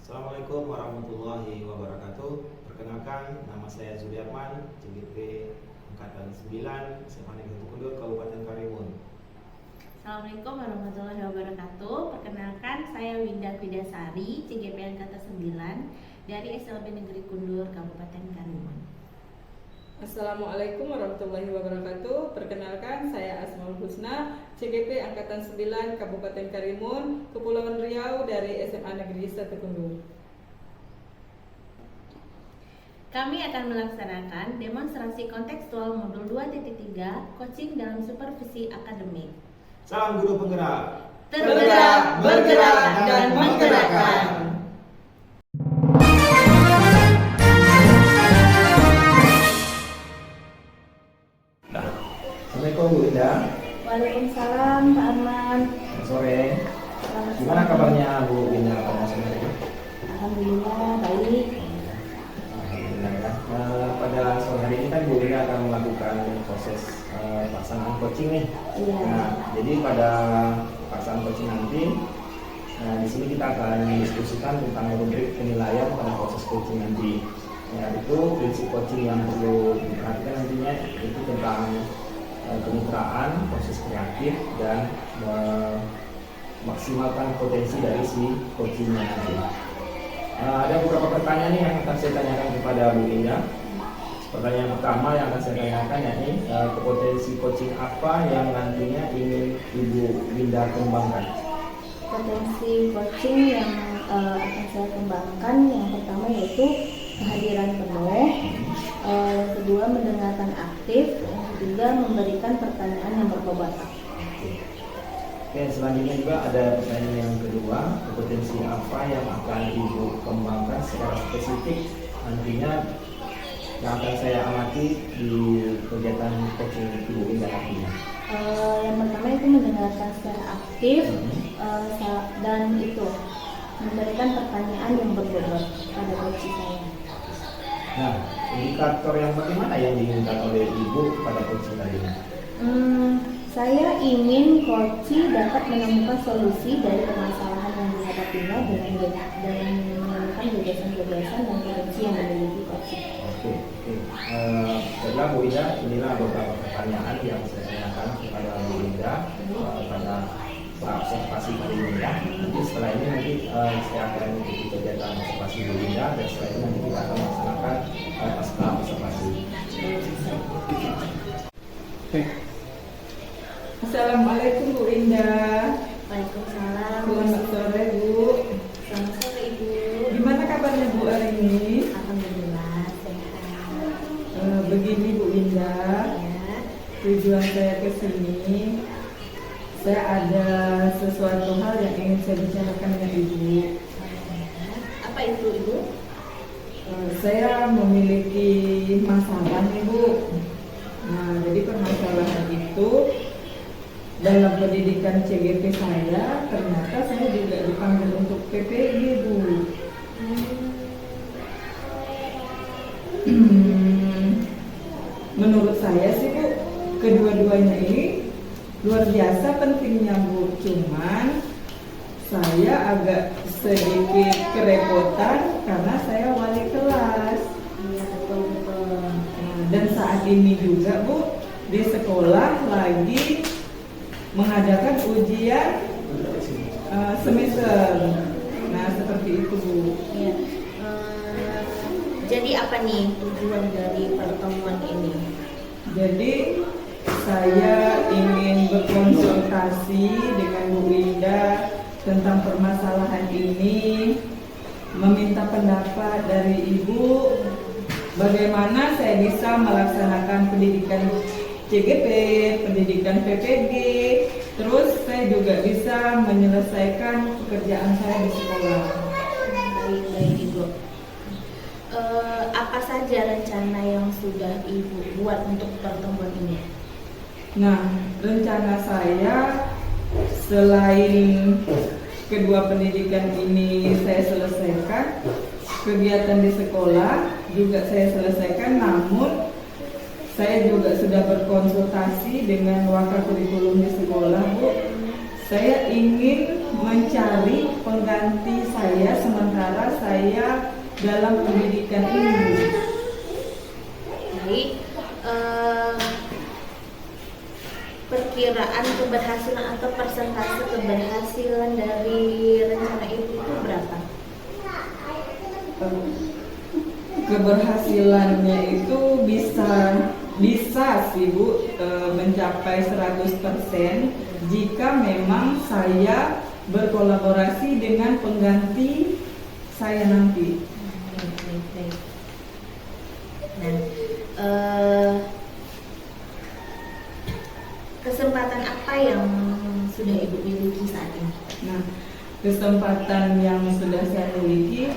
Assalamualaikum warahmatullahi wabarakatuh. Perkenalkan, nama saya Zuliarman, CGP Angkatan 9, SMA Negeri Tukundur, Kabupaten Karimun. Assalamualaikum warahmatullahi wabarakatuh. Perkenalkan, saya Winda Vidasari, CGP Angkatan 9 dari SLB Negeri Kundur, Kabupaten Karimun. Assalamualaikum warahmatullahi wabarakatuh. Perkenalkan, saya Asmaul Husna, CGP Angkatan 9 Kabupaten Karimun, Kepulauan Riau dari SMA Negeri 1 Kundur. Kami akan melaksanakan demonstrasi kontekstual modul 2.3 coaching dalam supervisi akademik. Salam guru penggerak. Tergerak, bergerak, dan menggerakkan. Assalamualaikum Bu Indah. Waalaikumsalam Pak Arman. Selamat sore. Selamat Gimana sore. kabarnya Bu Indah pada sore ini? Alhamdulillah baik. Alhamdulillah ya. Pada sore hari ini kan Bu Indah akan melakukan proses pelaksanaan coaching nih. Iya. Nah, jadi pada pelaksanaan coaching nanti, di sini kita akan mendiskusikan tentang rubrik penilaian pada proses coaching nanti. Ya, itu prinsip coaching yang perlu diperhatikan nantinya itu tentang kemitraan, proses kreatif, dan memaksimalkan potensi dari si coachingnya nanti. Ada beberapa pertanyaan nih yang akan saya tanyakan kepada Bu Indah. Pertanyaan pertama yang akan saya tanyakan yakni potensi coaching apa yang nantinya ingin Ibu Winda kembangkan? Potensi coaching yang akan saya kembangkan yang pertama yaitu kehadiran penuh, yang kedua mendengarkan aktif, yang ketiga memberikan pertanyaan yang berbobot. Oke, selanjutnya juga ada pertanyaan yang kedua, potensi apa yang akan Ibu kembangkan secara spesifik nantinya yang akan saya amati di kegiatan coaching Ibu Winda nantinya? Yang pertama itu mendengarkan secara aktif dan itu memberikan pertanyaan yang berbobot pada coach saya. Nah, indikator yang bagaimana yang diinginkan oleh Ibu pada coaching kali ini? Saya ingin coach dapat menemukan solusi dari permasalahan yang dihadapinya dengan menemukan gagasan-gagasan dan potensi yang dimiliki coach. Oke. Baiklah Bu Winda, inilah beberapa pertanyaan yang saya tanyakan kepada Bu Winda pada observasi kali ini ya. Nanti setelah ini saya akan mengikuti kegiatan observasi Bu Winda dan setelah itu nanti kita akan melaksanakan pasca observasi. Oke. Assalamualaikum Bu Indah. Waalaikumsalam. Selamat sore Bu. Selamat sore Ibu. Gimana kabarnya Bu hari ini? Alhamdulillah sehat. Begini Bu Indah, Ya. tujuan saya ke sini, saya ada sesuatu hal yang ingin saya bicarakan dengan Ibu. Apa itu Ibu? Saya memiliki masalah nih Bu. Nah, jadi permasalahan itu dalam pendidikan CGP saya, ternyata saya juga dipanggil untuk PPG Bu. Menurut saya sih Bu, kedua-duanya ini luar biasa pentingnya Bu. Cuman saya agak sedikit kerepotan karena saya wali kelas. Iya betul. Nah, dan saat ini juga Bu, di sekolah lagi mengadakan ujian semester. Nah, seperti itu Bu. Iya. Jadi apa nih tujuan dari pertemuan ini? Jadi saya ingin berkonsultasi dengan Bu Winda tentang permasalahan ini, meminta pendapat dari Ibu bagaimana saya bisa melaksanakan pendidikan CGP, pendidikan PPG, terus saya juga bisa menyelesaikan pekerjaan saya di sekolah. Baik Ibu. Apa saja rencana yang sudah Ibu buat untuk pertemuan ini? Nah, rencana saya selain kedua pendidikan ini saya selesaikan, kegiatan di sekolah juga saya selesaikan, namun saya juga sudah berkonsultasi dengan wakil kurikulum di sekolah, Bu. Saya ingin mencari pengganti saya sementara saya dalam pendidikan ini. Baik. Perkiraan keberhasilan atau persentase keberhasilan dari rencana Ibu itu berapa? Keberhasilannya itu bisa sih Bu, mencapai 100% jika memang saya berkolaborasi dengan pengganti saya nanti. Baik. Nah, kesempatan apa yang sudah Ibu miliki saat ini? Nah, kesempatan yang sudah saya miliki,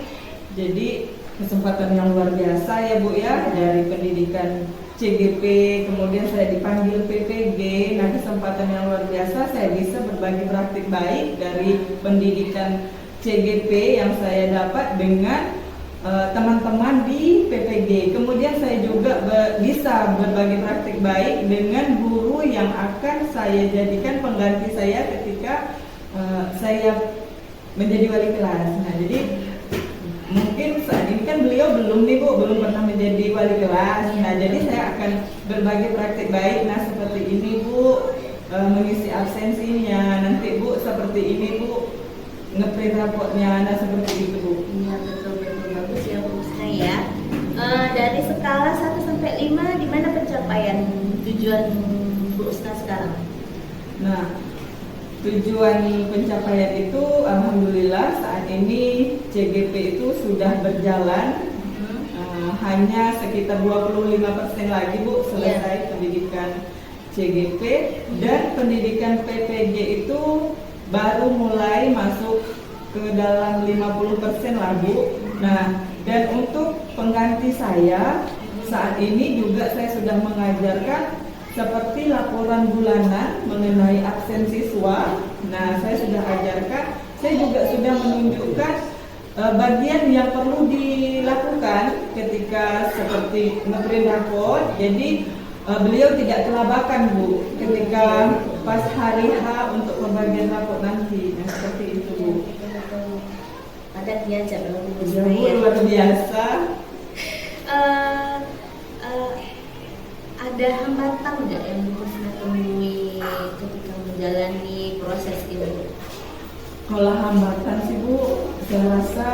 jadi kesempatan yang luar biasa ya Bu ya, dari pendidikan CGP, kemudian saya dipanggil PPG. Nah, kesempatan yang luar biasa, saya bisa berbagi praktik baik dari pendidikan CGP yang saya dapat dengan teman-teman di PPG. Kemudian saya juga bisa berbagi praktik baik dengan guru yang akan saya jadikan pengganti saya ketika saya menjadi wali kelas. Nah, jadi mungkin saat ini kan beliau belum pernah menjadi wali kelas. Nah, jadi saya akan berbagi praktik baik. Nah, seperti ini Bu, mengisi absensinya. Nanti Bu seperti ini Bu, ngeprint raportnya. Nah, seperti itu Bu. Iya, betul bagus ya Bu Usna ya. Dari skala 1 sampai 5, di mana pencapaian tujuan Bu Usna sekarang? Nah, tujuan pencapaian itu alhamdulillah saat ini CGP itu sudah berjalan. Hanya sekitar 25% lagi Bu selesai pendidikan CGP, dan pendidikan PPG itu baru mulai masuk ke dalam 50% lah Bu. Nah, dan untuk pengganti saya saat ini juga saya sudah mengajarkan seperti laporan bulanan mengenai absen siswa. Nah, saya sudah ajarkan, saya juga sudah menunjukkan bagian yang perlu dilakukan ketika seperti ngeprint raport. Jadi beliau tidak kelabakan Bu ketika pas hari H untuk pembagian raport nanti. Nah, seperti itu Bu. Padat ya, jadwal Bu Ya, Usna Bu, ya. luar biasa. Ada hambatan nggak yang Bu Usna temui ketika menjalani proses ini? Kalau hambatan sih Bu, saya rasa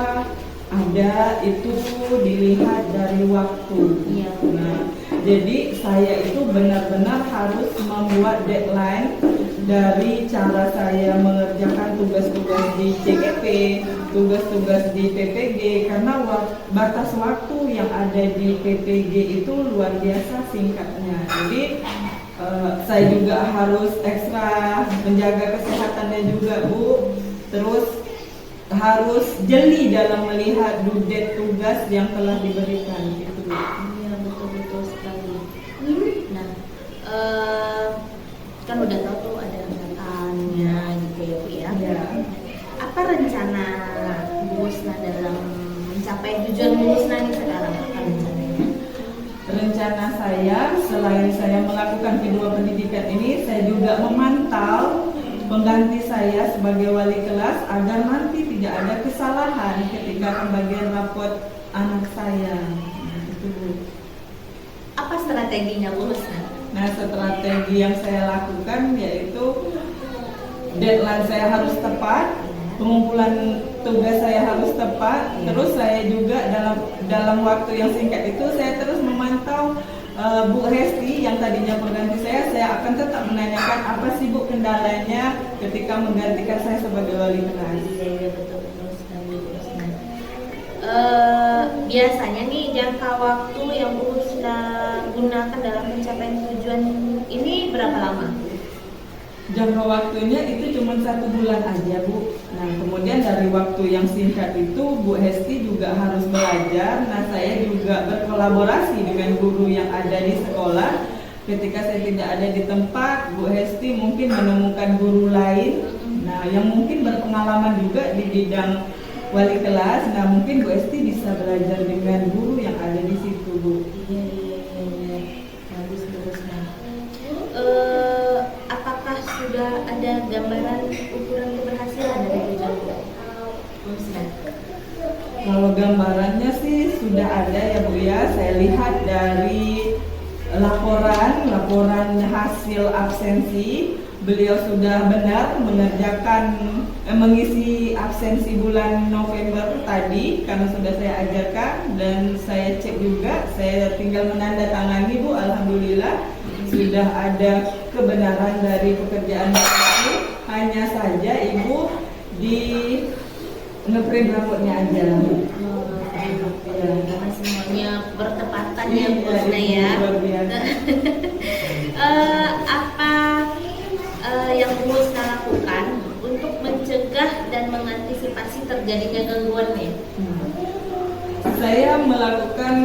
ada, itu dilihat dari waktu. Iya. Nah, jadi saya itu benar-benar harus membuat deadline dari cara saya mengerjakan tugas-tugas di CGP, tugas-tugas di PPG, karena batas waktu yang ada di PPG itu luar biasa singkatnya. Jadi saya juga harus ekstra menjaga kesehatannya juga Bu. Terus harus jeli dalam melihat due date tugas yang telah diberikan gitu. Iya, betul sekali. Nah, kan udah tahu tuh ada hambatannya gitu ya Bu ya. Ya. Apa rencana Bu Usna dalam mencapai tujuan Bu Usna nih sekarang? Apa rencananya? Rencana saya selain saya melakukan kedua pendidikan ini, saya juga memantau pengganti saya sebagai wali kelas agar nanti tidak ada kesalahan ketika pembagian raport anak saya. Nah, itu Bu. Apa strateginya Bu Usna? Nah, strategi yang saya lakukan yaitu deadline saya harus tepat, pengumpulan tugas saya harus tepat, terus saya juga dalam waktu yang singkat itu saya terus memantau Bu Hesti yang tadinya pengganti saya akan tetap menanyakan apa sih Bu kendalanya ketika menggantikan saya sebagai wali kelas. Iya, betul sekali. Biasanya nih jangka waktu yang Bu Husna gunakan dalam pencapaian tujuan ini berapa lama? Jangka waktunya itu cuma 1 bulan aja Bu. Nah kemudian dari waktu yang singkat itu Bu Hesti juga harus belajar. Nah saya juga berkolaborasi dengan guru yang ada di sekolah. Ketika saya tidak ada di tempat, Bu Hesti mungkin menemukan guru lain. Nah yang mungkin berpengalaman juga di bidang wali kelas. Nah mungkin Bu Hesti bisa belajar dengan guru yang ada di situ Bu. Iya. Bagus. Apakah sudah ada gambaran ukuran keberhasilan dari tujuan Bu Husna? Kalau gambarannya sih sudah ada ya Bu ya. Saya lihat dari laporan hasil absensi, beliau sudah benar mengerjakan mengisi absensi bulan November tadi karena sudah saya ajarkan dan saya cek juga, saya tinggal menandatangani Bu. Alhamdulillah sudah ada kebenaran dari pekerjaan itu. Hanya saja Ibu di ngeprint rambutnya aja. Karena semuanya bertepatan ya Bu Husna ya. Apa yang Bu Husna lakukan untuk mencegah dan mengantisipasi terjadinya gangguannya? Saya melakukan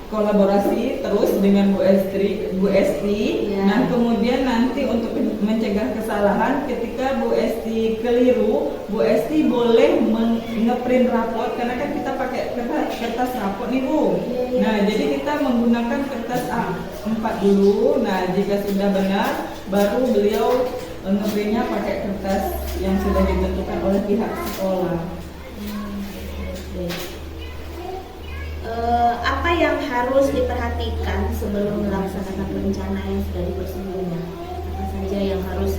kolaborasi terus dengan Bu Esti. Ya. Nah kemudian nanti untuk mencegah kesalahan ketika Bu Esti keliru, Bu Esti boleh ngeprint rapot karena kan kita pakai kertas rapot nih Bu. Nah jadi kita menggunakan kertas A4 dulu. Nah jika sudah benar baru beliau ngeprintnya pakai kertas yang sudah ditentukan oleh pihak sekolah. Apa yang harus diperhatikan sebelum melaksanakan rencana yang sudah dibuat sebelumnya? Apa saja yang harus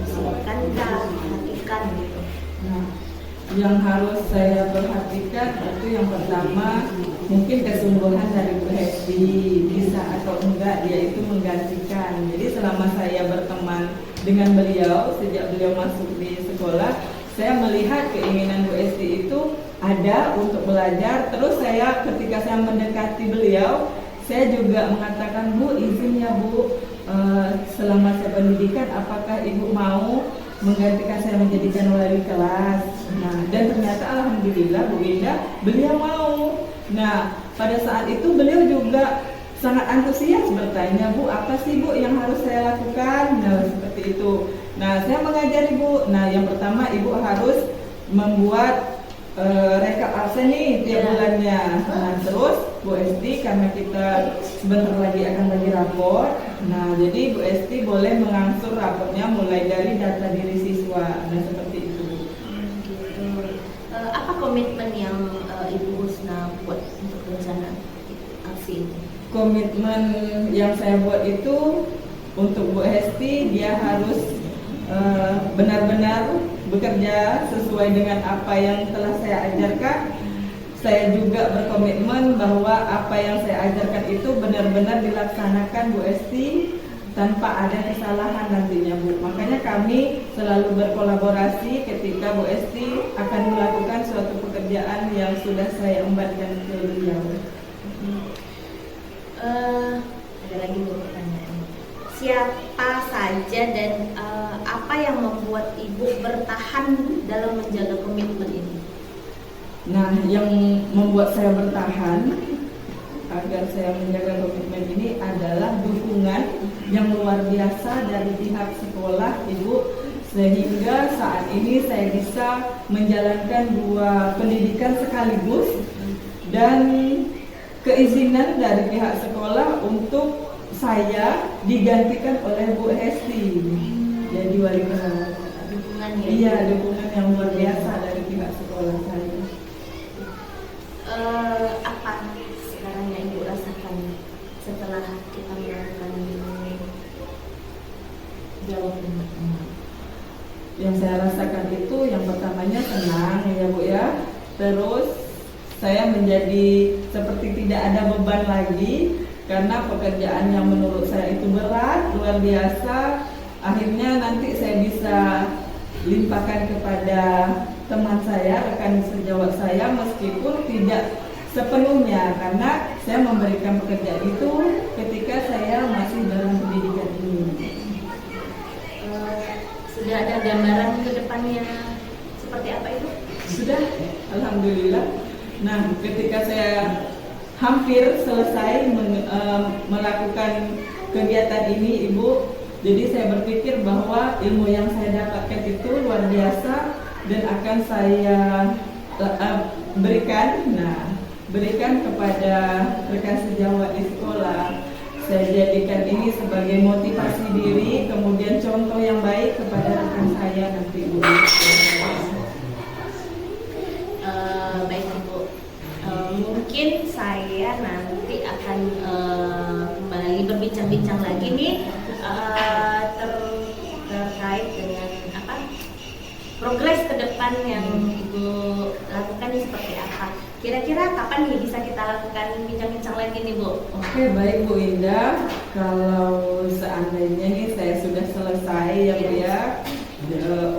disiapkan, diperhatikan gitu? Nah, yang harus saya perhatikan itu yang pertama mungkin kesungguhan dari Bu Hesti, bisa atau enggak dia itu menggantikan. Jadi selama saya berteman dengan beliau sejak beliau masuk di sekolah, saya melihat keinginan Bu Esti itu ada untuk belajar. Terus saya ketika saya mendekati beliau, saya juga mengatakan, Bu izin ya Bu, selama saya pendidikan apakah Ibu mau menggantikan saya menjadikan wali kelas? Nah dan ternyata alhamdulillah Bu Indah beliau mau. Nah pada saat itu beliau juga sangat antusias bertanya, Bu apa sih Bu yang harus saya lakukan? Nah seperti itu. Nah saya mengajari Bu. Nah yang pertama Ibu harus membuat rekap absen nih tiap bulannya. Nah terus Bu Esti karena kita sebentar lagi akan bagi rapor. Nah jadi Bu Esti boleh mengangsur rapornya mulai dari data diri siswa. Nah seperti itu. Gitu. Apa komitmen yang Ibu Husna buat untuk rencana aksi itu? Komitmen yang saya buat itu untuk Bu Hesti, dia harus benar-benar bekerja sesuai dengan apa yang telah saya ajarkan. Saya juga berkomitmen bahwa apa yang saya ajarkan itu benar-benar dilaksanakan Bu Esti tanpa ada kesalahan nantinya Bu. Makanya kami selalu berkolaborasi ketika Bu Esti akan melakukan suatu pekerjaan yang sudah saya embatkan ke beliau. Ada lagi pertanyaan. Siapa saja dan apa yang membuat Ibu bertahan dalam menjaga komitmen ini? Nah, yang membuat saya bertahan agar saya menjaga komitmen ini adalah dukungan yang luar biasa dari pihak sekolah, Ibu, sehingga saat ini saya bisa menjalankan 2 pendidikan sekaligus dan keizinan dari pihak sekolah untuk saya digantikan oleh Bu Hesti jadi wali kelas. Dukungan ya? Iya, dukungan yang luar biasa dari pihak sekolah saya. Apa sekarang yang Ibu rasakan setelah kita melakukan jawab ini? Yang saya rasakan itu yang pertamanya senang ya Bu ya. Terus saya menjadi seperti tidak ada beban lagi karena pekerjaan yang menurut saya itu berat, luar biasa. Akhirnya nanti saya bisa limpahkan kepada teman saya, rekan sejawat saya, meskipun tidak sepenuhnya, karena saya memberikan pekerjaan itu ketika saya masih dalam pendidikan ini. Sudah ada gambaran ke depannya seperti apa itu? Sudah, alhamdulillah. Nah, ketika saya hampir selesai melakukan kegiatan ini, Ibu, jadi saya berpikir bahwa ilmu yang saya dapatkan itu luar biasa dan akan saya berikan kepada rekan sejawat di sekolah. Saya jadikan ini sebagai motivasi diri, kemudian contoh yang baik kepada rekan saya nanti, Ibu. Baik Ibu, mungkin saya nanti akan kembali berbincang-bincang lagi nih terkait dengan progres ke depan yang Ibu lakukan ini seperti apa. Kira-kira kapan nih bisa kita lakukan bincang-bincang lagi nih Bu? Oke, baik Bu Indah. Kalau seandainya nih saya sudah selesai ya Bu ya,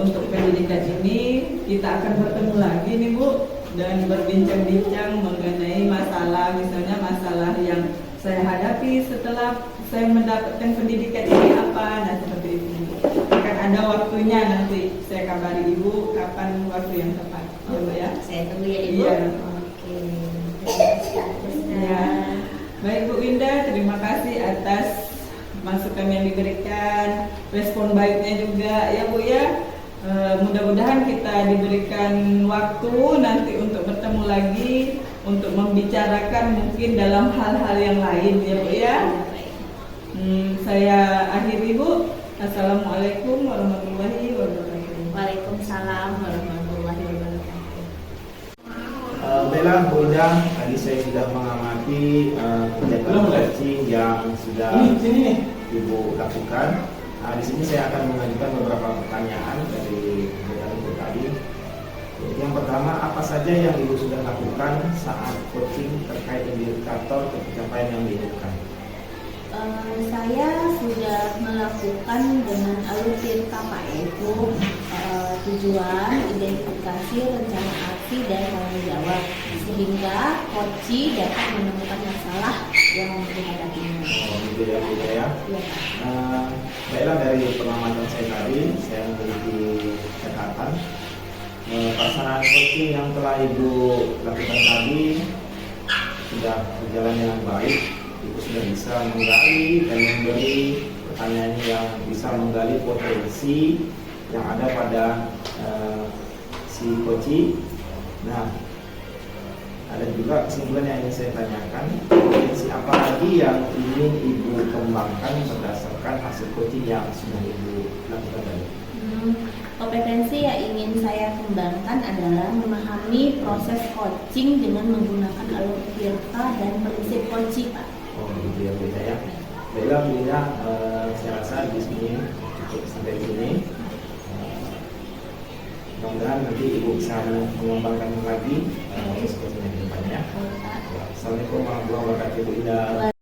untuk pendidikan ini, kita akan bertemu lagi nih Bu dan berbincang-bincang mengenai masalah, misalnya masalah yang saya hadapi setelah saya mendapatkan pendidikan ini apa, nah seperti itu. Akan ada waktunya, nanti saya kabari Ibu kapan waktu yang tepat, ya Bu ya. Saya tunggu ya Ibu. Iya. Oke. Terima kasih. Ya. Baik Bu Indah, terima kasih atas masukan yang diberikan, respon baiknya juga ya Bu ya. Mudah-mudahan kita diberikan waktu nanti untuk bertemu lagi untuk membicarakan mungkin dalam hal-hal yang lain ya Bu ya. Saya akhiri Bu. Assalamualaikum warahmatullahi wabarakatuh. Waalaikumsalam warahmatullahi wabarakatuh. Baiklah Bu Indah, tadi saya sudah mengamati kegiatan coaching yang sudah Ibu lakukan. Di sini saya akan mengajukan beberapa pertanyaan dari kegiatan Ibu tadi. Yang pertama, apa saja yang Ibu sudah lakukan saat coaching terkait indikator pencapaian yang diinginkan? Saya sudah melakukan dengan alur TIRKA, yaitu tujuan, identifikasi, rencana aksi, dan tanggung jawab, sehingga coach dapat menemukan masalah yang dihadapinya. Gitu ya Bu ya. Baiklah, dari pengamatan saya tadi, saya memiliki catatan pelaksanaan coaching yang telah Ibu lakukan tadi sudah berjalan dengan baik. Ibu sudah bisa menggali dan memberi pertanyaan yang bisa menggali potensi yang ada pada si coach. Nah, ada juga kesimpulan yang ingin saya tanyakan, potensi apa lagi yang ingin Ibu kembangkan berdasarkan hasil coaching yang sudah Ibu lakukan tadi? Kompetensi yang ingin saya kembangkan adalah memahami proses coaching dengan menggunakan alur TIRKA dan prinsip coaching, Pak. Oh gitu ya Bu ya. Baiklah Bu Indah, saya rasa di sini cukup sampai di sini. Mudah-mudahan nanti Ibu bisa mengembangkan lagi proses coaching yang di depannya. Assalamualaikum warahmatullahi wabarakatuh Bu Indah.